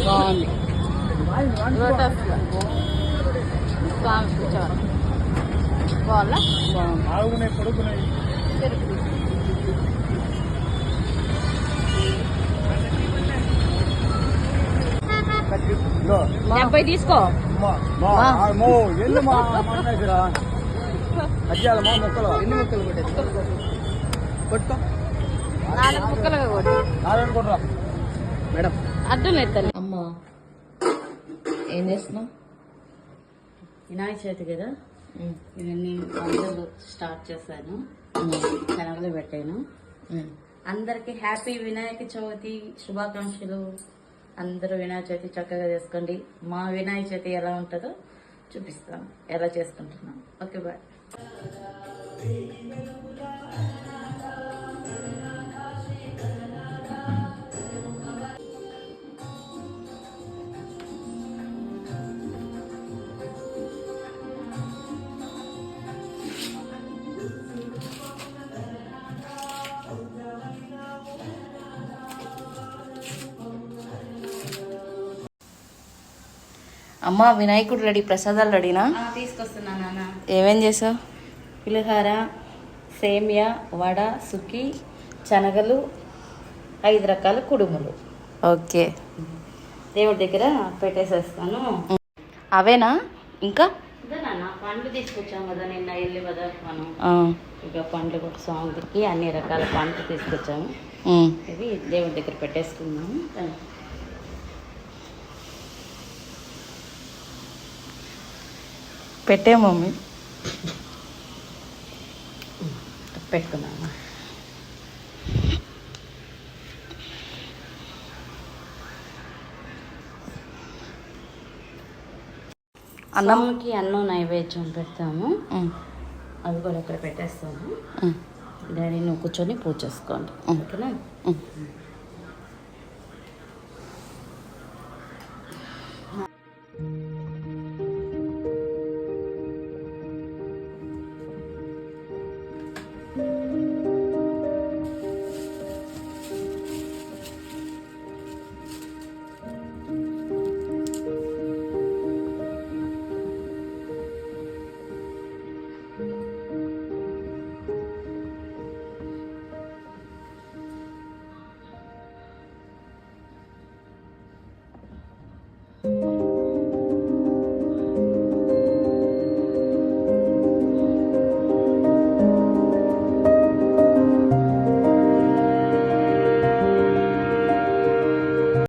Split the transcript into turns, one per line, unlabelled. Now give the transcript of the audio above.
బాగుంది. లోటస్లో స్వామి కూర్చోవాలి. బాగుందా? బాగుంది. డెబ్బై తీసుకో. ఎన్ని ముక్కలు కొట్టుకో. 4 ముక్కలుగా కొట్టు మేడం. అడ్డు లేదు తల్లి. అమ్మ ఏం చేస్తున్నావు?
వినాయక చవితి కదా, ఇవన్నీ వంటలు స్టార్ట్ చేశాను. శనగలు పెట్టాను. అందరికి హ్యాపీ వినాయక చవితి శుభాకాంక్షలు. అందరూ వినాయక చవితి చక్కగా చేసుకోండి. మా వినాయక చవితి ఎలా ఉంటుందో చూపిస్తాం, ఎలా చేసుకుంటున్నాం. Okay, bye.
అమ్మ వినాయకుడు రెడీ, ప్రసాదాలు రెడీనా?
తీసుకొస్తున్నా నాన్న.
ఏమేం చేసావు?
పులిహార, సేమియా, వడ, సుకి, శనగలు, 5 రకాల కుడుములు.
ఓకే,
దేవుడి దగ్గర పెట్టేసేస్తాను.
అవేనా? ఇంకా
నాన్న పండ్లు తీసుకొచ్చాం కదా నిన్న వెళ్ళి వదలను. ఇక పండ్లు కూడా స్వామికి అన్ని రకాల పండ్లు తీసుకొచ్చాము. ఇవి దేవుడి దగ్గర పెట్టేసుకున్నాము.
పెట్టే మమ్మీ.
పెట్టుకున్నాము. అన్నంకి అన్నం నైవేద్యం పెడతాము. అవి కూడా ఇక్కడ పెట్టేస్తాము. డాడీ నువ్వు కూర్చొని పూజ చేసుకోండి. ఓకేనా?